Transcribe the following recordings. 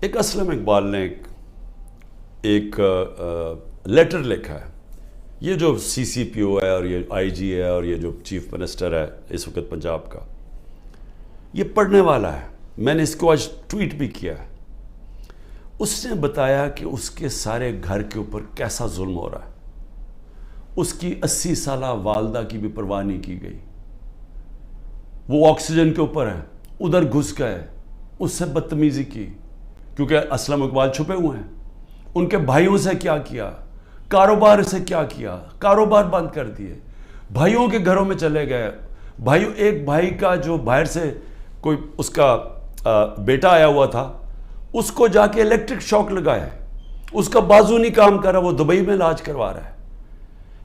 ایک اسلم اقبال نے ایک لیٹر لکھا ہے. یہ جو سی سی پی او ہے اور یہ آئی جی ہے اور یہ جو چیف منسٹر ہے اس وقت پنجاب کا, یہ پڑھنے والا ہے. میں نے اس کو آج ٹویٹ بھی کیا ہے. اس نے بتایا کہ اس کے سارے گھر کے اوپر کیسا ظلم ہو رہا ہے. اس کی 80 سالہ والدہ کی بھی پرواہ نہیں کی گئی. وہ آکسیجن کے اوپر ہے, ادھر گھس گئے, اس سے بدتمیزی کی, کیونکہ اسلم اقبال چھپے ہوئے ہیں. ان کے بھائیوں سے کیا کیا, کاروبار سے کیا کیا, کاروبار بند کر دیے, بھائیوں کے گھروں میں چلے گئے. ایک بھائی کا جو باہر سے کوئی اس کا بیٹا آیا ہوا تھا, اس کو جا کے الیکٹرک شاک لگایا ہے, اس کا بازو نہیں کام کر رہا, وہ دبئی میں علاج کروا رہا ہے.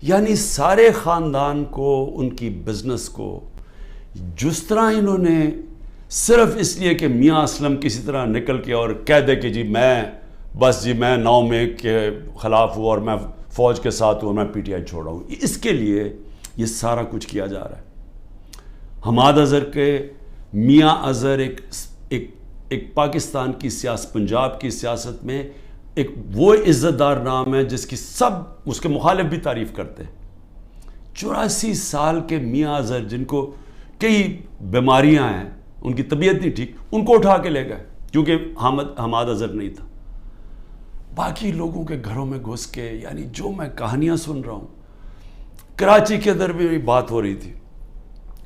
یعنی سارے خاندان کو, ان کی بزنس کو جس طرح انہوں نے صرف اس لیے کہ میاں اسلم کسی طرح نکل کے اور کہہ دے کہ جی میں 9 مئی کے خلاف ہوں اور میں فوج کے ساتھ ہوں اور میں پی ٹی آئی چھوڑا ہوں, اس کے لیے یہ سارا کچھ کیا جا رہا ہے. حماد اظہر کے میاں اظہر ایک پاکستان کی سیاست, پنجاب کی سیاست میں ایک وہ عزت دار نام ہے جس کی سب اس کے مخالف بھی تعریف کرتے ہیں. 84 سال کے میاں اظہر جن کو کئی بیماریاں ہیں, ان کی طبیعت نہیں ٹھیک, ان کو اٹھا کے لے گئے کیونکہ حماد اظہر نہیں تھا. باقی لوگوں کے گھروں میں گھس کے, یعنی جو میں کہانیاں سن رہا ہوں. کراچی کے اندر بھی بات ہو رہی تھی,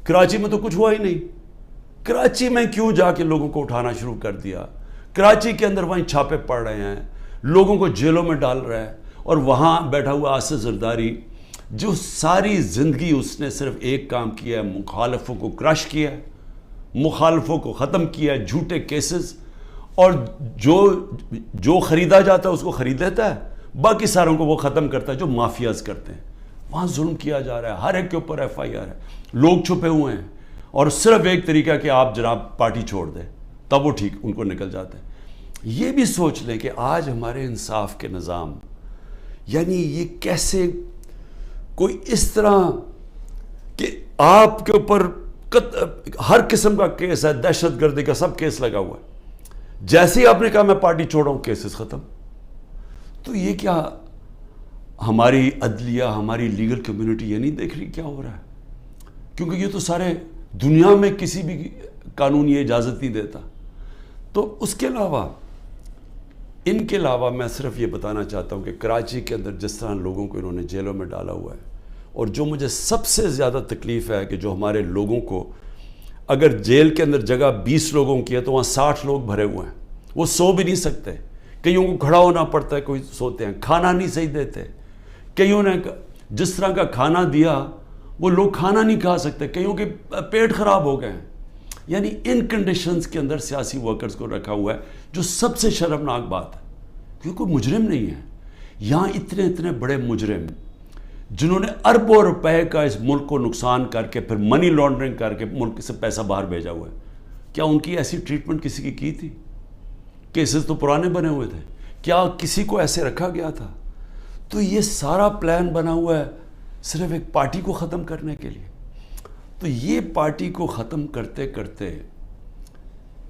کراچی میں تو کچھ ہوا ہی نہیں. کراچی میں کیوں جا کے لوگوں کو اٹھانا شروع کر دیا؟ کراچی کے اندر وہیں چھاپے پڑ رہے ہیں, لوگوں کو جیلوں میں ڈال رہا ہے. اور وہاں بیٹھا ہوا آصف زرداری جو ساری زندگی اس نے صرف ایک کام کیا ہے, مخالفوں کو کرش کیا ہے, مخالفوں کو ختم کیا ہے, جھوٹے کیسز, اور جو خریدا جاتا ہے اس کو خرید لیتا ہے, باقی ساروں کو وہ ختم کرتا ہے جو مافیاز کرتے ہیں. وہاں ظلم کیا جا رہا ہے, ہر ایک کے اوپر ایف آئی آر ہے, لوگ چھپے ہوئے ہیں, اور صرف ایک طریقہ کہ آپ جناب پارٹی چھوڑ دیں تب وہ ٹھیک ان کو نکل جاتے ہیں. یہ بھی سوچ لیں کہ آج ہمارے انصاف کے نظام, یعنی یہ کیسے کوئی اس طرح کہ آپ کے اوپر ہر قسم کا کیس ہے, دہشت گردی کا سب کیس لگا ہوا ہے, جیسے ہی آپ نے کہا میں پارٹی چھوڑا ہوں کیسز ختم. تو یہ کیا ہماری عدلیہ, ہماری لیگل کمیونٹی یہ نہیں دیکھ رہی کیا ہو رہا ہے؟ کیونکہ یہ تو سارے دنیا میں کسی بھی قانون یہ اجازت نہیں دیتا. تو اس کے علاوہ, ان کے علاوہ میں صرف یہ بتانا چاہتا ہوں کہ کراچی کے اندر جس طرح لوگوں کو انہوں نے جیلوں میں ڈالا ہوا ہے, اور جو مجھے سب سے زیادہ تکلیف ہے کہ جو ہمارے لوگوں کو, اگر جیل کے اندر جگہ 20 لوگوں کی ہے تو وہاں 60 لوگ بھرے ہوئے ہیں, وہ سو بھی نہیں سکتے, کئیوں کو کھڑا ہونا پڑتا ہے, کوئی سوتے ہیں, کھانا نہیں صحیح دیتے, کئیوں نے جس طرح کا کھانا دیا وہ لوگ کھانا نہیں کھا سکتے, کئیوں کے پیٹ خراب ہو گئے ہیں. یعنی ان کنڈیشنز کے اندر سیاسی ورکرز کو رکھا ہوا ہے, جو سب سے شرمناک بات ہے, کیونکہ کوئی مجرم نہیں ہے. یہاں اتنے بڑے مجرم جنہوں نے اربوں روپے کا اس ملک کو نقصان کر کے پھر منی لانڈرنگ کر کے ملک سے پیسہ باہر بھیجا ہوا ہے, کیا ان کی ایسی ٹریٹمنٹ کسی کی تھی؟ کیسز تو پرانے بنے ہوئے تھے, کیا کسی کو ایسے رکھا گیا تھا؟ تو یہ سارا پلان بنا ہوا ہے صرف ایک پارٹی کو ختم کرنے کے لیے. تو یہ پارٹی کو ختم کرتے کرتے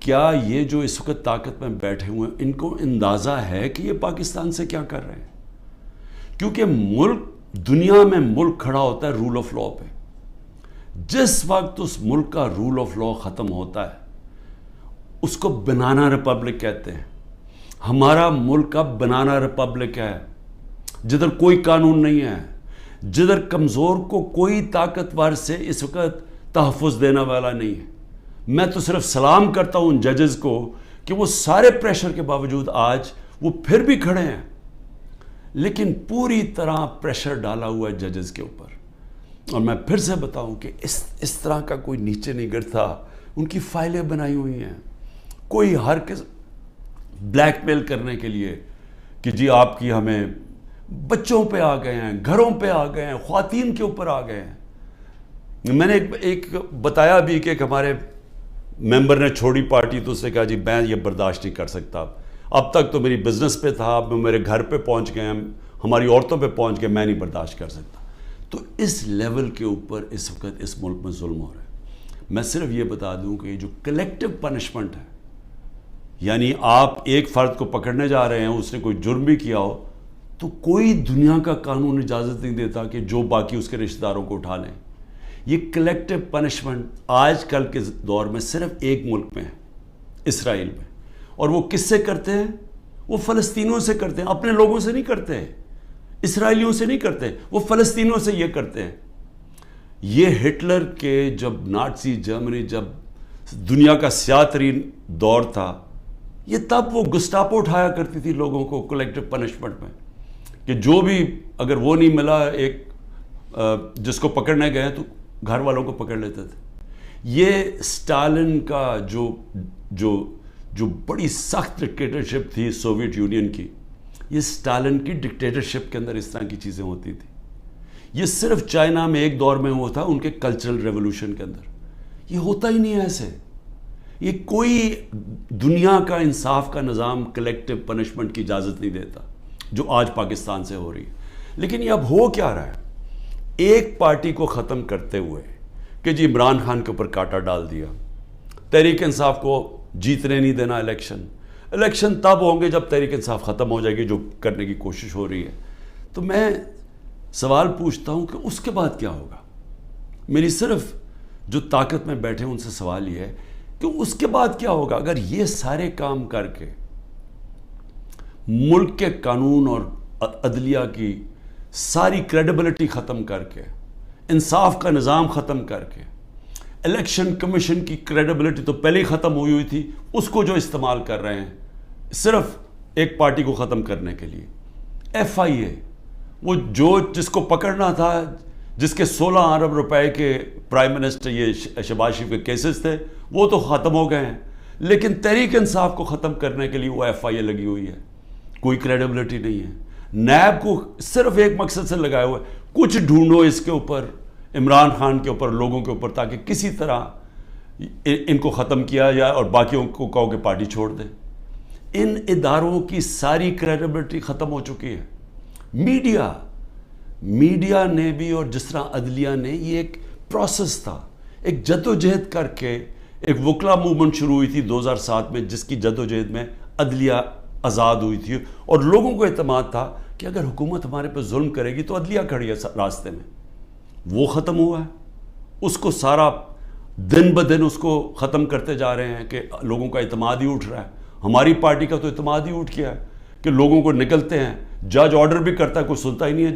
کیا یہ جو اس وقت طاقت میں بیٹھے ہوئے ہیں ان کو اندازہ ہے کہ یہ پاکستان سے کیا کر رہے ہیں؟ کیونکہ ملک, دنیا میں ملک کھڑا ہوتا ہے رول آف لا پہ. جس وقت اس ملک کا رول آف لا ختم ہوتا ہے اس کو بنانا ریپبلک کہتے ہیں. ہمارا ملک کا بنانا ریپبلک ہے, جدھر کوئی قانون نہیں ہے, جدھر کمزور کو کوئی طاقتور سے اس وقت تحفظ دینے والا نہیں ہے. میں تو صرف سلام کرتا ہوں ان ججز کو کہ وہ سارے پریشر کے باوجود آج وہ پھر بھی کھڑے ہیں, لیکن پوری طرح پریشر ڈالا ہوا ہے ججز کے اوپر. اور میں پھر سے بتاؤں کہ اس طرح کا کوئی نیچے نہیں گرتا. ان کی فائلیں بنائی ہوئی ہیں, کوئی ہر کس بلیک میل کرنے کے لیے کہ جی آپ کی ہمیں, بچوں پہ آ گئے ہیں, گھروں پہ آ گئے ہیں, خواتین کے اوپر آ گئے ہیں. میں نے ایک بتایا بھی کہ ایک ہمارے ممبر نے چھوڑی پارٹی تو اس نے کہا جی میں یہ برداشت نہیں کر سکتا, اب تک تو میری بزنس پہ تھا, اب میرے گھر پہ پہنچ گئے ہیں, ہماری عورتوں پہ پہنچ گئے, میں نہیں برداشت کر سکتا. تو اس لیول کے اوپر اس وقت اس ملک میں ظلم ہو رہا ہے. میں صرف یہ بتا دوں کہ یہ جو کلیکٹیو پنشمنٹ ہے یعنی آپ ایک فرد کو پکڑنے جا رہے ہیں، اس نے کوئی جرم بھی کیا ہو تو کوئی دنیا کا قانون اجازت نہیں دیتا کہ جو باقی اس کے رشتہ داروں کو اٹھا لیں۔ یہ کلیکٹیو پنشمنٹ آج کل کے دور میں صرف ایک ملک میں ہے، اسرائیل میں، اور وہ کس سے کرتے ہیں؟ وہ فلسطینیوں سے کرتے ہیں، اپنے لوگوں سے نہیں کرتے، اسرائیلیوں سے نہیں کرتے، وہ فلسطینیوں سے یہ کرتے ہیں۔ یہ ہٹلر کے جب نازی جرمنی جب دنیا کا سیاہ ترین دور تھا، یہ تب وہ گسٹاپو اٹھایا کرتی تھی لوگوں کو کلیکٹیو پنشمنٹ میں، کہ جو بھی اگر وہ نہیں ملا ایک جس کو پکڑنے گئے تو گھر والوں کو پکڑ لیتے تھے۔ یہ سٹالن کا جو بڑی سخت ڈکٹیٹرشپ تھی سوویت یونین کی، یہ سٹالن کی ڈکٹیٹرشپ کے اندر اس طرح کی چیزیں ہوتی تھی۔ یہ صرف چائنا میں ایک دور میں ہوا تھا، ان کے کلچرل ریولوشن کے اندر۔ یہ ہوتا ہی نہیں ہے ایسے۔ یہ کوئی دنیا کا انصاف کا نظام کلیکٹیو پنشمنٹ کی اجازت نہیں دیتا، جو آج پاکستان سے ہو رہی ہے۔ لیکن یہ اب ہو کیا رہا ہے؟ ایک پارٹی کو ختم کرتے ہوئے کہ جی عمران خان کے اوپر کانٹا ڈال دیا، تحریک انصاف کو جیتنے نہیں دینا الیکشن تب ہوں گے جب تحریک انصاف ختم ہو جائے گی، جو کرنے کی کوشش ہو رہی ہے۔ تو میں سوال پوچھتا ہوں کہ اس کے بعد کیا ہوگا؟ میری صرف جو طاقت میں بیٹھے ان سے سوال یہ ہے کہ اس کے بعد کیا ہوگا؟ اگر یہ سارے کام کر کے ملک کے قانون اور عدلیہ کی ساری کریڈیبلٹی ختم کر کے، انصاف کا نظام ختم کر کے، الیکشن کمیشن کی کریڈیبلٹی تو پہلے ہی ختم ہوئی تھی، اس کو جو استعمال کر رہے ہیں صرف ایک پارٹی کو ختم کرنے کے لیے، ایف آئی اے، وہ جس کو پکڑنا تھا، جس کے 16 ارب روپے کے پرائم منسٹر یہ شہباز شریف کے کیسز تھے، وہ تو ختم ہو گئے ہیں، لیکن تحریک انصاف کو ختم کرنے کے لیے وہ ایف آئی اے لگی ہوئی ہے، کوئی کریڈیبلٹی نہیں ہے۔ نیب کو صرف ایک مقصد سے لگایا ہوا ہے، کچھ ڈھونڈو اس کے اوپر، عمران خان کے اوپر، لوگوں کے اوپر، تاکہ کسی طرح ان کو ختم کیا جائے اور باقیوں کو کہو کہ پارٹی چھوڑ دیں۔ ان اداروں کی ساری کریڈیبلٹی ختم ہو چکی ہے۔ میڈیا نے بھی، اور جس طرح عدلیہ نے، یہ ایک پروسیس تھا، ایک جدوجہد کر کے ایک وکلا موومنٹ شروع ہوئی تھی 2007 میں، جس کی جدوجہد میں عدلیہ آزاد ہوئی تھی، اور لوگوں کو اعتماد تھا کہ اگر حکومت ہمارے پہ ظلم کرے گی تو عدلیہ کھڑی ہے راستے میں۔ وہ ختم ہوا ہے، اس کو سارا دن بدن اس کو ختم کرتے جا رہے ہیں کہ لوگوں کا اعتماد ہی اٹھ رہا ہے۔ ہماری پارٹی کا تو اعتماد ہی اٹھ گیا ہے کہ لوگوں کو نکلتے ہیں، جج آرڈر بھی کرتا ہے، کوئی سنتا ہی نہیں ہے۔